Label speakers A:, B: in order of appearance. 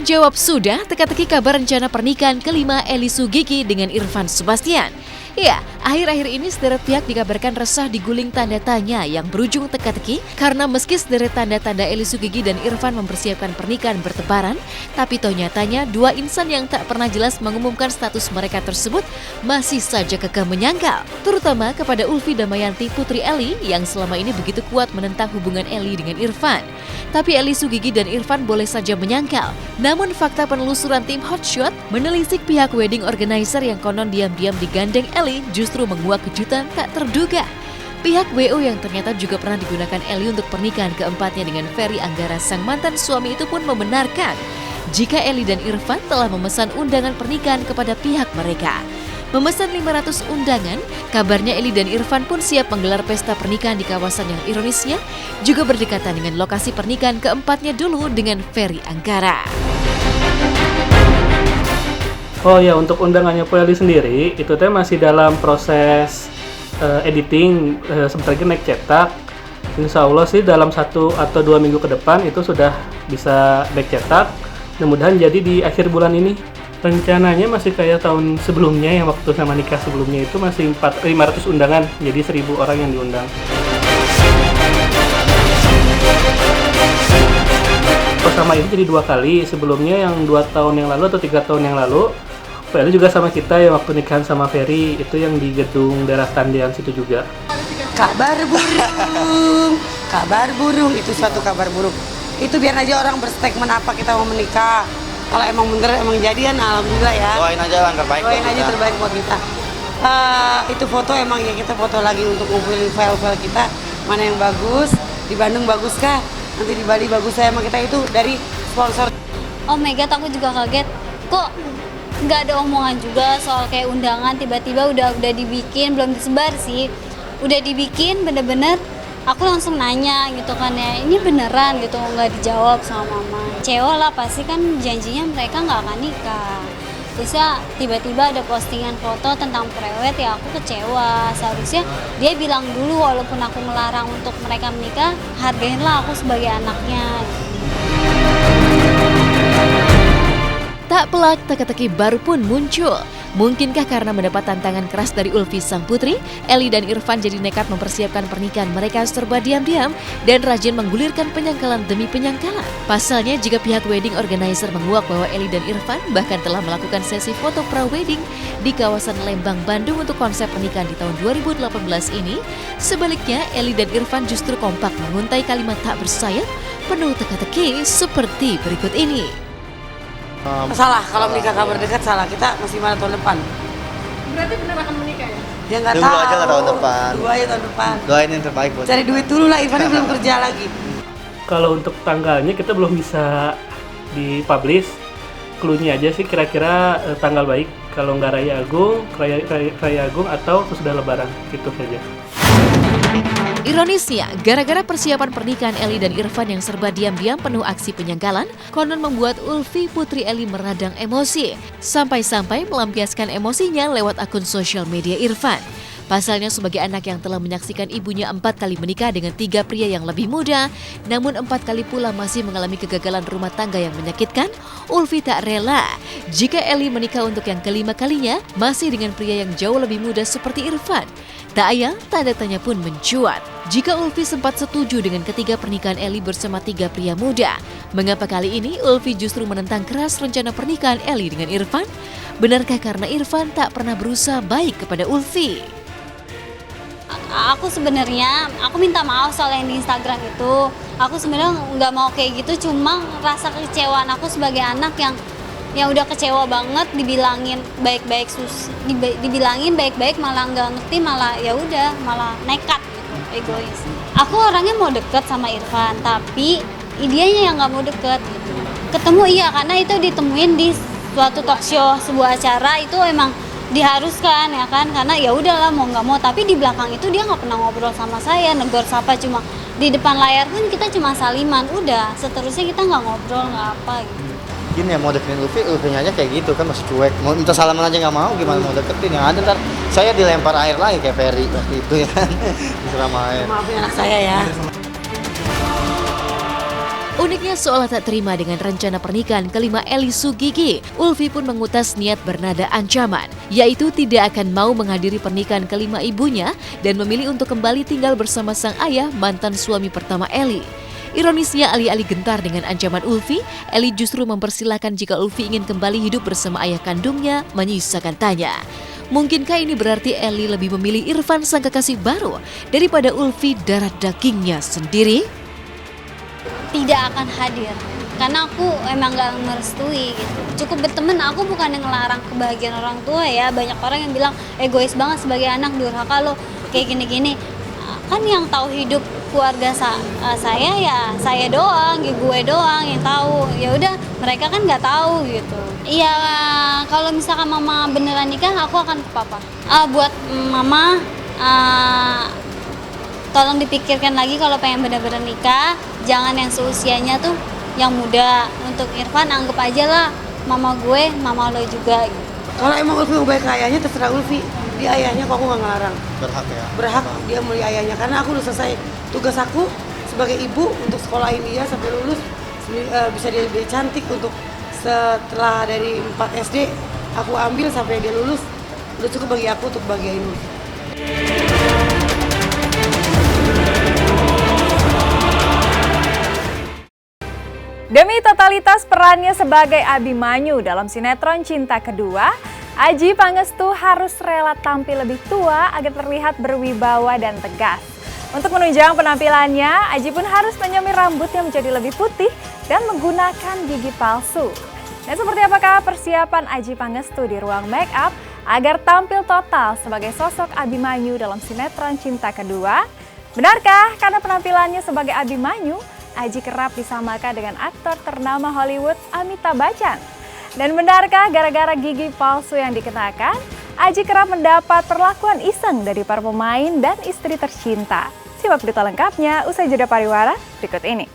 A: Terjawab sudah teka-teki kabar rencana pernikahan kelima Elly Sugigi dengan Irfan Sebastian. Ya, akhir-akhir ini sederet pihak dikabarkan resah diguling tanda tanya yang berujung teka-teki karena meski sederet tanda-tanda Elly Sugigi dan Irfan mempersiapkan pernikahan bertebaran, tapi toh nyatanya dua insan yang tak pernah jelas mengumumkan status mereka tersebut masih saja kekeh menyangkal, terutama kepada Ulfi Damayanti putri Elly yang selama ini begitu kuat menentang hubungan Elly dengan Irfan. Tapi Elly Sugigi dan Irfan boleh saja menyangkal. Namun fakta penelusuran tim Hotshot menelisik pihak wedding organizer yang konon diam-diam digandeng Elly justru menguak kejutan tak terduga. Pihak WO yang ternyata juga pernah digunakan Elly untuk pernikahan keempatnya dengan Ferry Anggara sang mantan suami itu pun membenarkan jika Elly dan Irfan telah memesan undangan pernikahan kepada pihak mereka. Memesan 500 undangan, kabarnya Elly dan Irfan pun siap menggelar pesta pernikahan di kawasan yang ironisnya juga berdekatan dengan lokasi pernikahan keempatnya dulu dengan Ferry Anggara.
B: Oh ya, untuk undangannya Elly sendiri itu teh masih dalam proses editing, sebentar lagi naik cetak. Insya Allah sih dalam 1 atau 2 minggu ke depan itu sudah bisa naik cetak. Mudah-mudahan jadi di akhir bulan ini. Rencananya masih kayak tahun sebelumnya yang waktu sama nikah sebelumnya itu masih 500 undangan, jadi 1.000 orang yang diundang. Sama ini jadi 2 kali, sebelumnya yang 2 tahun yang lalu atau 3 tahun yang lalu Elly juga sama kita yang waktu nikahan sama Ferry itu yang di gedung daerah Tandian situ juga.
C: Kabar burung itu suatu kabar buruk. Itu biar aja orang berstatement apa kita mau menikah. Kalau emang bener emang jadian, alhamdulillah ya.
D: Doain aja lah terbaik.
C: Doain aja terbaik buat kita. Itu foto emang ya kita foto lagi untuk ngumpulin file-file kita mana yang bagus. Di Bandung bagus kah? Nanti di Bali bagus saya emang kita itu dari sponsor.
E: Oh my god, aku juga kaget. Kok nggak ada omongan juga soal kayak undangan tiba-tiba udah dibikin, belum disebar sih. Udah dibikin bener-bener. Aku langsung nanya gitu kan ya, ini beneran gitu, nggak dijawab sama mama. Kecewa lah, pasti kan janjinya mereka nggak akan nikah. Terus ya tiba-tiba ada postingan foto tentang prewed, ya aku kecewa. Seharusnya dia bilang dulu walaupun aku melarang untuk mereka menikah, hargainlah aku sebagai anaknya.
A: Tak pelak, teka-teki baru pun muncul. Mungkinkah karena mendapat tantangan keras dari Ulfi sang putri, Elly dan Irfan jadi nekat mempersiapkan pernikahan mereka serba diam-diam dan rajin menggulirkan penyangkalan demi penyangkalan. Pasalnya jika pihak wedding organizer menguak bahwa Elly dan Irfan bahkan telah melakukan sesi foto pra-wedding di kawasan Lembang, Bandung untuk konsep pernikahan di tahun 2018 ini, sebaliknya Elly dan Irfan justru kompak menguntai kalimat tak bersayap penuh teka-teki seperti berikut ini.
C: Salah, kalau menikah kabar dekat salah, kita masih mana tahun depan.
F: Berarti benar akan menikah ya?
C: Dia nggak tahu.
D: Tunggu aja lah tahun depan.
C: Tunggu aja tahun depan.
D: Doain yang terbaik buat.
C: Cari duit dulu lah, Irfan belum kerja lagi.
B: Kalau untuk tanggalnya kita belum bisa dipublish. Cluenya aja sih kira-kira tanggal baik. Kalau nggak Raya Agung atau sesudah Lebaran, gitu saja.
A: Ironisnya, gara-gara persiapan pernikahan Elly dan Irfan yang serba diam-diam penuh aksi penyangkalan, konon membuat Ulfi putri Elly meradang emosi, sampai-sampai melampiaskan emosinya lewat akun sosial media Irfan. Pasalnya sebagai anak yang telah menyaksikan ibunya 4 kali menikah dengan 3 pria yang lebih muda, namun 4 kali pula masih mengalami kegagalan rumah tangga yang menyakitkan, Ulfi tak rela jika Elly menikah untuk yang kelima kalinya masih dengan pria yang jauh lebih muda seperti Irfan. Tak ayal, tanda tanya pun mencuat. Jika Ulfi sempat setuju dengan ketiga pernikahan Elly bersama 3 pria muda, mengapa kali ini Ulfi justru menentang keras rencana pernikahan Elly dengan Irfan? Benarkah karena Irfan tak pernah berusaha baik kepada Ulfi?
E: Aku sebenarnya minta maaf soal yang di Instagram itu. Aku sebenarnya nggak mau kayak gitu, cuma rasa kekecewaan aku sebagai anak yang udah kecewa banget dibilangin baik-baik dibilangin baik-baik malah nggak ngerti, malah ya udah malah nekat gitu, egois. Aku orangnya mau deket sama Irfan, tapi dianya yang nggak mau deket gitu. Ketemu iya, karena itu ditemuin di suatu talk show, sebuah acara itu emang diharuskan ya kan, karena ya udahlah mau nggak mau. Tapi di belakang itu dia nggak pernah ngobrol sama saya, negor sapa, cuma di depan layar pun kita cuma saliman, udah seterusnya kita nggak ngobrol nggak apa gitu.
D: Gini ya, mau deketin Ulfinya aja kayak gitu kan masih cuek. Mau minta salaman aja nggak mau, gimana mau deketin? Yang ada ntar saya dilempar air lagi kayak Ferry waktu itu ya kan. Disiram air.
C: Maafin anak saya ya.
A: Uniknya seolah tak terima dengan rencana pernikahan kelima Eli Sugigi, Ulfi pun mengutas niat bernada ancaman, yaitu tidak akan mau menghadiri pernikahan kelima ibunya dan memilih untuk kembali tinggal bersama sang ayah mantan suami pertama Eli. Ironisnya alih-alih gentar dengan ancaman Ulfi, Eli justru mempersilahkan jika Ulfi ingin kembali hidup bersama ayah kandungnya, menyisakan tanya. Mungkinkah ini berarti Eli lebih memilih Irfan sang kekasih baru daripada Ulfi darah dagingnya sendiri?
E: Tidak akan hadir karena aku emang gak merestui gitu. Cukup berteman, aku bukan yang ngelarang kebahagiaan orang tua ya. Banyak orang yang bilang egois banget sebagai anak, durhaka lo kayak gini-gini. Kan yang tahu hidup keluarga saya ya saya doang, gue doang yang tahu. Ya udah, mereka kan nggak tahu gitu. Iya, kalau misalkan mama beneran nikah, aku akan ke papa. Buat mama, tolong dipikirkan lagi kalau pengen bener-bener nikah, jangan yang seusianya tuh yang muda. Untuk Irfan anggap aja lah mama gue, mama lo juga gitu.
C: Kalau emang Ulfi mau baik ke ayahnya, terserah Ulfi. Dia ayahnya kok aku nggak ngelarang.
D: Berhak ya.
C: Berhak dia mulia ayahnya, karena aku udah selesai tugas aku sebagai ibu untuk sekolahin dia sampai lulus, bisa dia lebih cantik. Untuk setelah dari 4 SD aku ambil sampai dia lulus, udah cukup bagi aku untuk bahagiain Ulfi.
F: Demi totalitas perannya sebagai Abimanyu dalam sinetron Cinta Kedua, Adjie Pangestu harus rela tampil lebih tua agar terlihat berwibawa dan tegas. Untuk menunjang penampilannya, Adjie pun harus menyemir rambutnya menjadi lebih putih dan menggunakan gigi palsu. Dan seperti apakah persiapan Adjie Pangestu di ruang make up agar tampil total sebagai sosok Abimanyu dalam sinetron Cinta Kedua? Benarkah karena penampilannya sebagai Abimanyu, Adjie kerap disamakan dengan aktor ternama Hollywood Amitabh Bachchan? Dan benarkah gara-gara gigi palsu yang dikenakan, Adjie kerap mendapat perlakuan iseng dari para pemain dan istri tercinta? Simak berita lengkapnya usai jeda pariwara berikut ini.